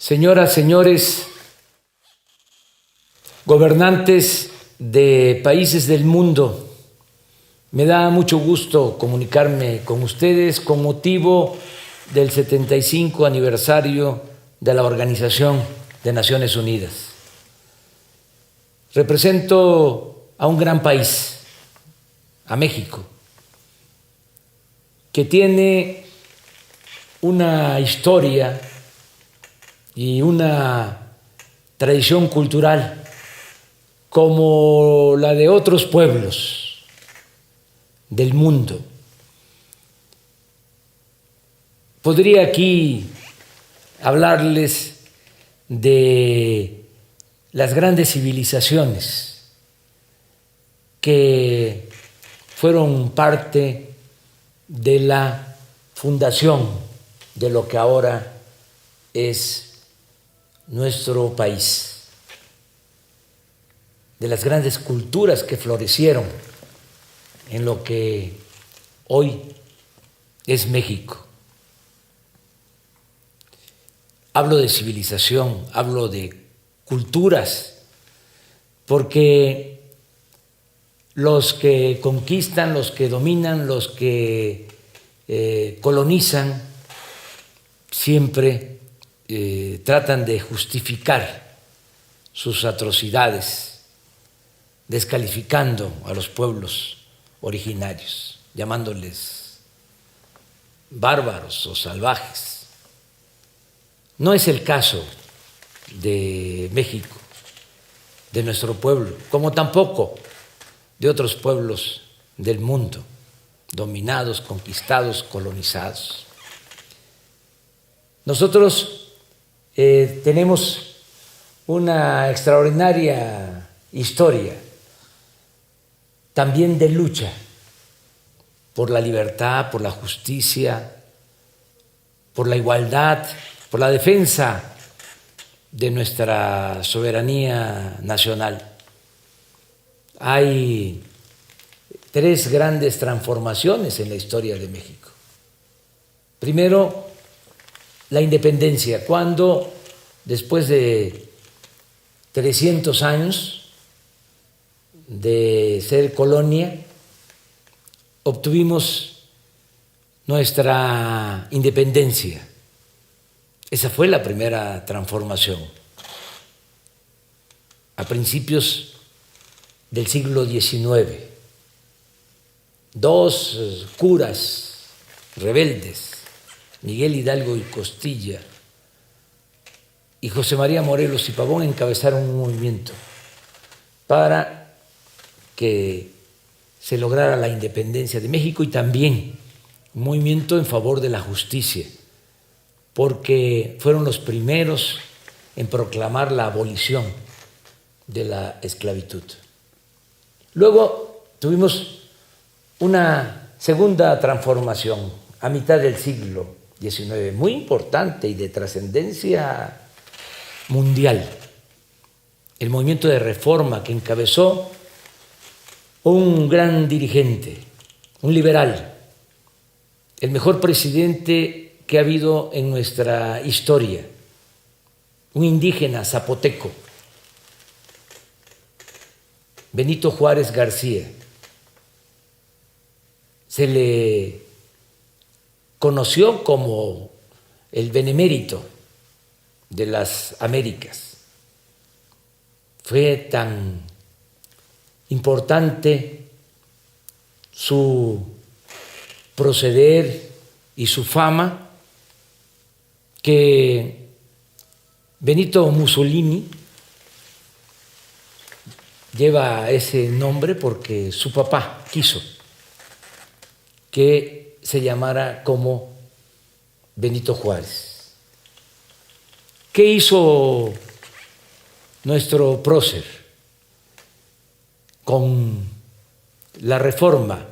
Señoras, señores, gobernantes de países del mundo, me da mucho gusto comunicarme con ustedes con motivo del 75 aniversario de la Organización de Naciones Unidas. Represento a un gran país, a México, que tiene una historia y una tradición cultural como la de otros pueblos del mundo. Podría aquí hablarles de las grandes civilizaciones que fueron parte de la fundación de lo que ahora es nuestro país, de las grandes culturas que florecieron en lo que hoy es México. Hablo de civilización, hablo de culturas, porque los que conquistan, los que dominan, los que colonizan, siempre tratan de justificar sus atrocidades, descalificando a los pueblos originarios, llamándoles bárbaros o salvajes. No es el caso de México, de nuestro pueblo, como tampoco de otros pueblos del mundo, dominados, conquistados, colonizados. Nosotros tenemos una extraordinaria historia también de lucha por la libertad, por la justicia, por la igualdad, por la defensa de nuestra soberanía nacional. Hay tres grandes transformaciones en la historia de México. Primero, la independencia, cuando después de 300 años de ser colonia, obtuvimos nuestra independencia. Esa fue la primera transformación. A principios del siglo XIX, dos curas rebeldes, Miguel Hidalgo y Costilla y José María Morelos y Pavón, encabezaron un movimiento para que se lograra la independencia de México y también un movimiento en favor de la justicia, porque fueron los primeros en proclamar la abolición de la esclavitud. Luego tuvimos una segunda transformación a mitad del siglo XIX, muy importante y de trascendencia mundial, el movimiento de reforma que encabezó un gran dirigente, un liberal, el mejor presidente que ha habido en nuestra historia, un indígena zapoteco, Benito Juárez García. Se le conoció como el benemérito de las Américas. Fue tan importante su proceder y su fama que Benito Mussolini lleva ese nombre porque su papá quiso que se llamara como Benito Juárez. ¿Qué hizo nuestro prócer con la reforma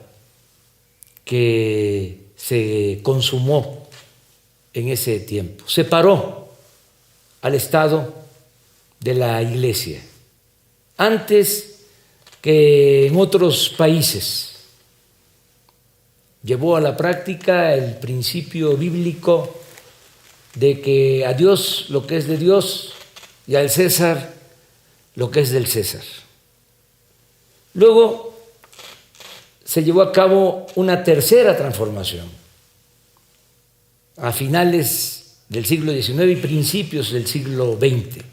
que se consumó en ese tiempo? Separó al Estado de la Iglesia. Antes que en otros países, llevó a la práctica el principio bíblico de que a Dios lo que es de Dios y al César lo que es del César. Luego se llevó a cabo una tercera transformación a finales del siglo XIX y principios del siglo XX,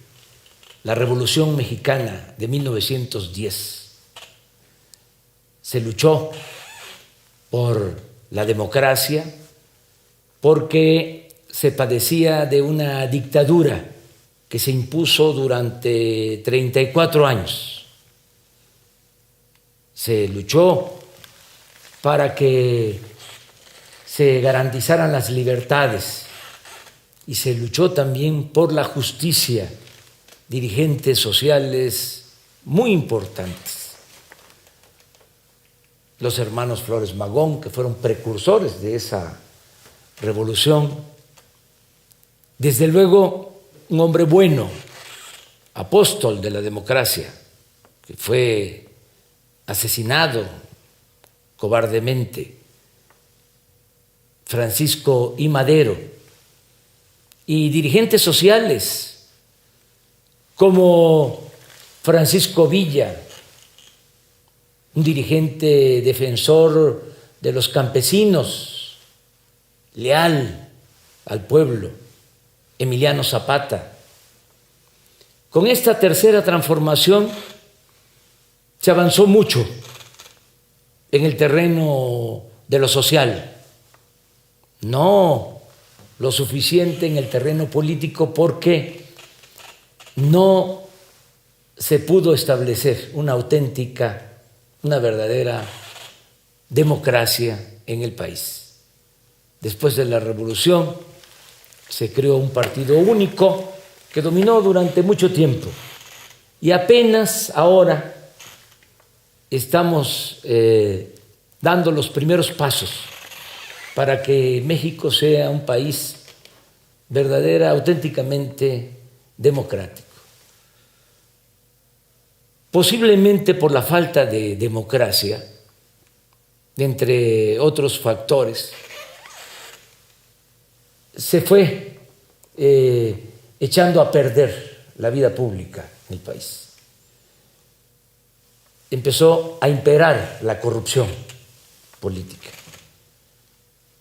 la Revolución Mexicana de 1910. Se luchó por la democracia porque se padecía de una dictadura que se impuso durante 34 años. Se luchó para que se garantizaran las libertades y se luchó también por la justicia, dirigentes sociales muy importantes. Los hermanos Flores Magón, que fueron precursores de esa revolución. Desde luego, un hombre bueno, apóstol de la democracia, que fue asesinado cobardemente, Francisco I. Madero, y dirigentes sociales como Francisco Villa, un dirigente defensor de los campesinos, leal al pueblo, Emiliano Zapata. Con esta tercera transformación se avanzó mucho en el terreno de lo social, no lo suficiente en el terreno político porque no se pudo establecer una verdadera democracia en el país. Después de la revolución se creó un partido único que dominó durante mucho tiempo y apenas ahora estamos dando los primeros pasos para que México sea un país auténticamente democrático. Posiblemente por la falta de democracia, entre otros factores, se fue echando a perder la vida pública en el país. Empezó a imperar la corrupción política,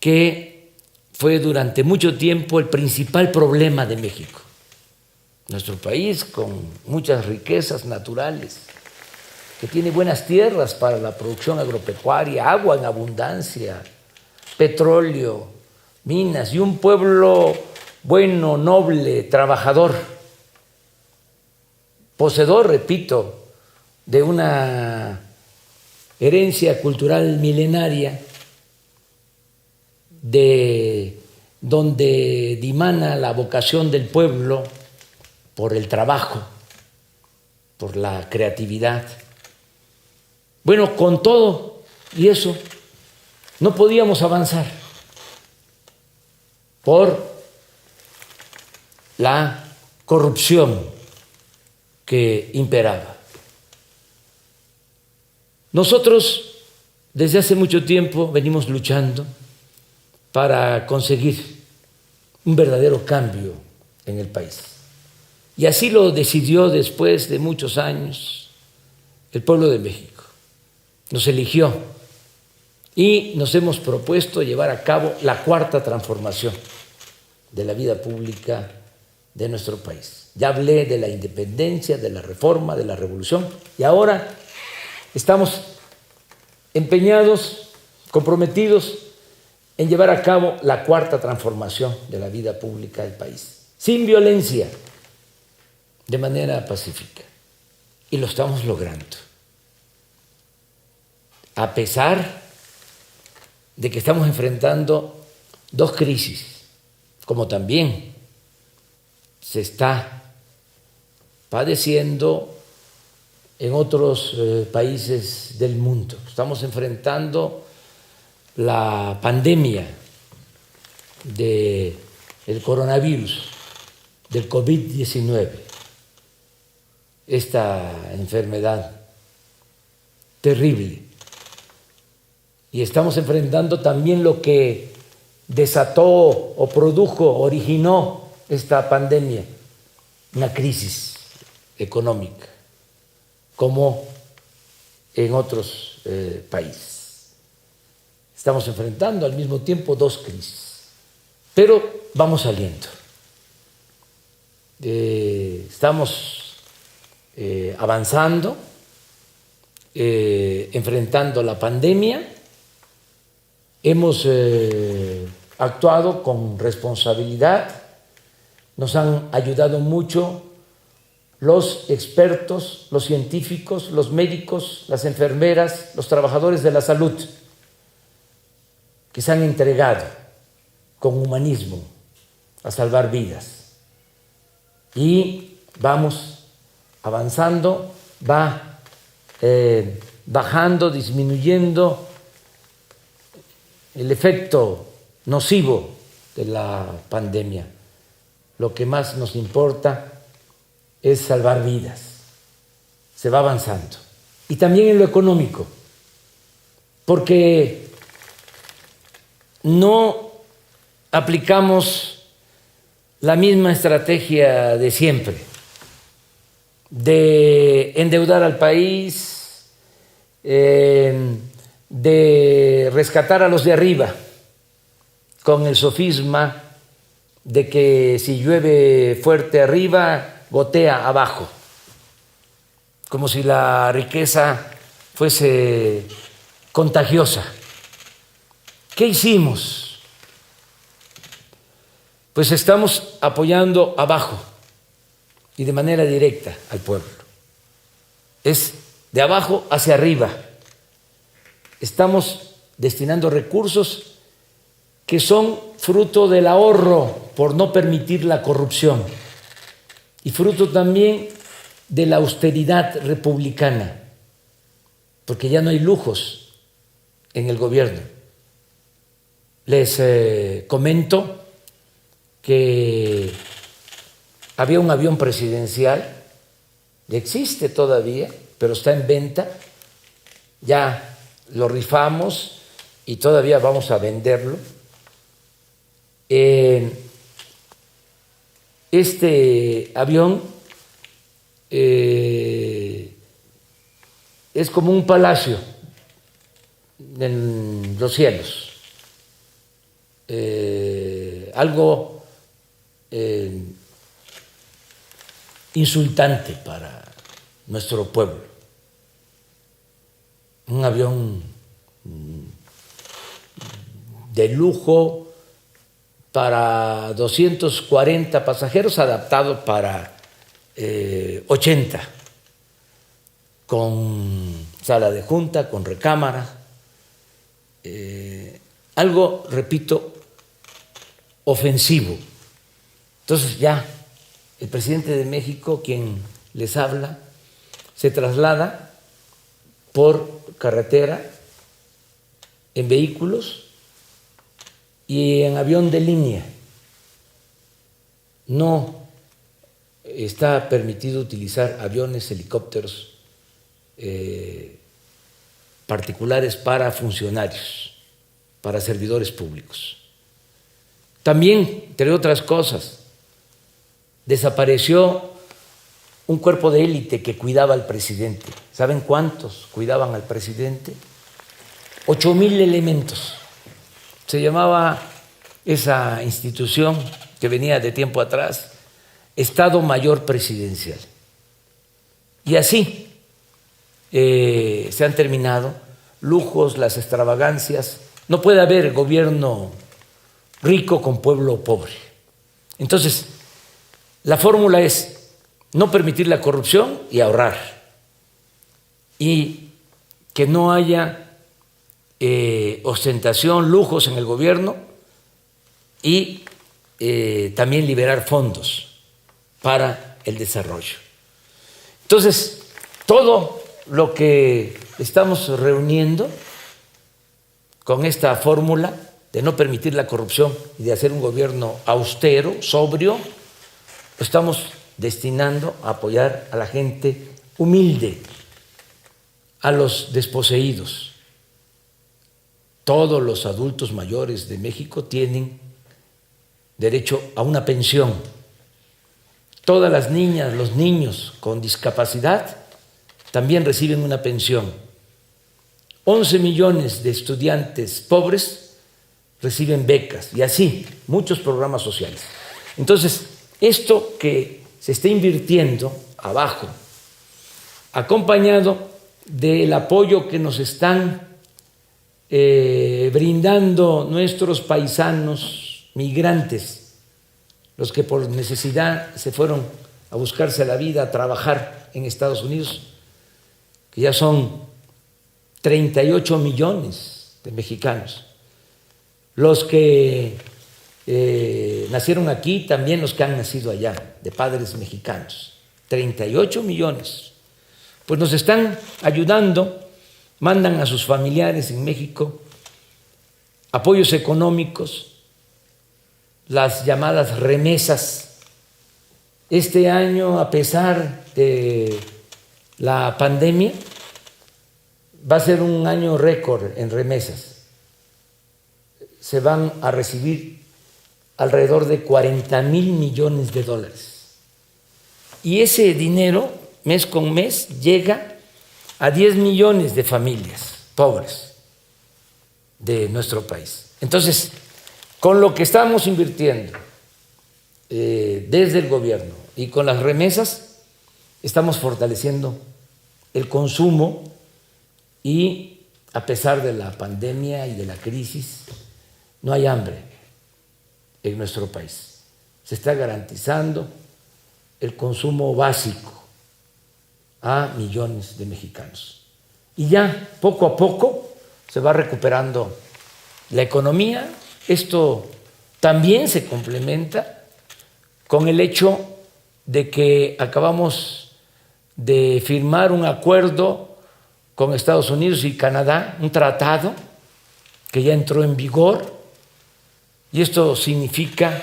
que fue durante mucho tiempo el principal problema de México. Nuestro país, con muchas riquezas naturales, que tiene buenas tierras para la producción agropecuaria, agua en abundancia, petróleo, minas y un pueblo bueno, noble, trabajador, poseedor, repito, de una herencia cultural milenaria, de donde dimana la vocación del pueblo por el trabajo, por la creatividad. Bueno, con todo y eso no podíamos avanzar por la corrupción que imperaba. Nosotros desde hace mucho tiempo venimos luchando para conseguir un verdadero cambio en el país. Y así lo decidió después de muchos años el pueblo de México. Nos eligió y nos hemos propuesto llevar a cabo la cuarta transformación de la vida pública de nuestro país. Ya hablé de la independencia, de la reforma, de la revolución y ahora estamos empeñados, comprometidos en llevar a cabo la cuarta transformación de la vida pública del país, sin violencia, de manera pacífica. Y lo estamos logrando. A pesar de que estamos enfrentando dos crisis, como también se está padeciendo en otros países del mundo. Estamos enfrentando la pandemia del coronavirus, del COVID-19, esta enfermedad terrible. Y estamos enfrentando también lo que desató o produjo, originó esta pandemia, una crisis económica, como en otros países. Estamos enfrentando al mismo tiempo dos crisis, pero vamos saliendo. Estamos avanzando, enfrentando la pandemia. Hemos actuado con responsabilidad, nos han ayudado mucho los expertos, los científicos, los médicos, las enfermeras, los trabajadores de la salud, que se han entregado con humanismo a salvar vidas. Y vamos avanzando, va bajando, disminuyendo el efecto nocivo de la pandemia. Lo que más nos importa es salvar vidas. Se va avanzando. Y también en lo económico, porque no aplicamos la misma estrategia de siempre, de endeudar al país, de rescatar a los de arriba, con el sofisma de que si llueve fuerte arriba, gotea abajo, como si la riqueza fuese contagiosa. ¿Qué hicimos? Pues estamos apoyando abajo y de manera directa al pueblo. Es de abajo hacia arriba. Estamos destinando recursos que son fruto del ahorro por no permitir la corrupción y fruto también de la austeridad republicana, porque ya no hay lujos en el gobierno. Les comento que había un avión presidencial, existe todavía, pero está en venta, ya lo rifamos y todavía vamos a venderlo. Este avión es como un palacio en los cielos, algo insultante para nuestro pueblo. Un avión de lujo para 240 pasajeros, adaptado para 80, con sala de junta, con recámara, algo, repito, ofensivo. Entonces ya el presidente de México, quien les habla, se traslada por carretera, en vehículos y en avión de línea. No está permitido utilizar aviones, helicópteros particulares para funcionarios, para servidores públicos. También, entre otras cosas, desapareció un cuerpo de élite que cuidaba al presidente. ¿Saben cuántos cuidaban al presidente? 8,000 elementos. Se llamaba esa institución, que venía de tiempo atrás, Estado Mayor Presidencial. Y así se han terminado lujos, las extravagancias. No puede haber gobierno rico con pueblo pobre. Entonces, la fórmula es no permitir la corrupción y ahorrar, y que no haya ostentación, lujos en el gobierno, y también liberar fondos para el desarrollo. Entonces, todo lo que estamos reuniendo con esta fórmula de no permitir la corrupción y de hacer un gobierno austero, sobrio, lo estamos destinando a apoyar a la gente humilde, a los desposeídos, todos los adultos mayores de México tienen derecho a una pensión. Todas las niñas, los niños con discapacidad también reciben una pensión. 11 millones de estudiantes pobres reciben becas y así muchos programas sociales. Entonces, esto que se está invirtiendo abajo, acompañado del apoyo que nos están brindando nuestros paisanos migrantes, los que por necesidad se fueron a buscarse la vida, a trabajar en Estados Unidos, que ya son 38 millones de mexicanos, los que nacieron aquí, también los que han nacido allá, de padres mexicanos, 38 millones, pues nos están ayudando, mandan a sus familiares en México apoyos económicos, las llamadas remesas. Este año, a pesar de la pandemia, va a ser un año récord en remesas. Se van a recibir alrededor de 40,000 millones de dólares. Y ese dinero, mes con mes, llega a 10 millones de familias pobres de nuestro país. Entonces, con lo que estamos invirtiendo desde el gobierno y con las remesas, estamos fortaleciendo el consumo y, a pesar de la pandemia y de la crisis, no hay hambre en nuestro país. Se está garantizando el consumo básico a millones de mexicanos. Y ya poco a poco se va recuperando la economía. Esto también se complementa con el hecho de que acabamos de firmar un acuerdo con Estados Unidos y Canadá, un tratado que ya entró en vigor, y esto significa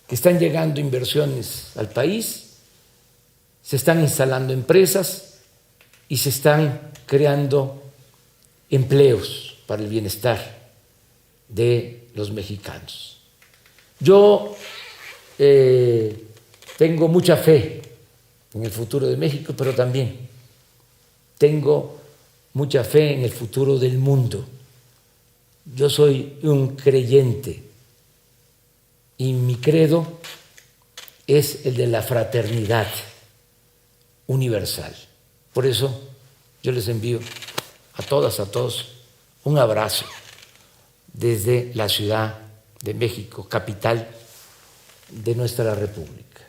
que están llegando inversiones al país, se están instalando empresas y se están creando empleos para el bienestar de los mexicanos. Yo tengo mucha fe en el futuro de México, pero también tengo mucha fe en el futuro del mundo. Yo soy un creyente y mi credo es el de la fraternidad universal. Por eso yo les envío a todas, a todos, un abrazo desde la Ciudad de México, capital de nuestra República.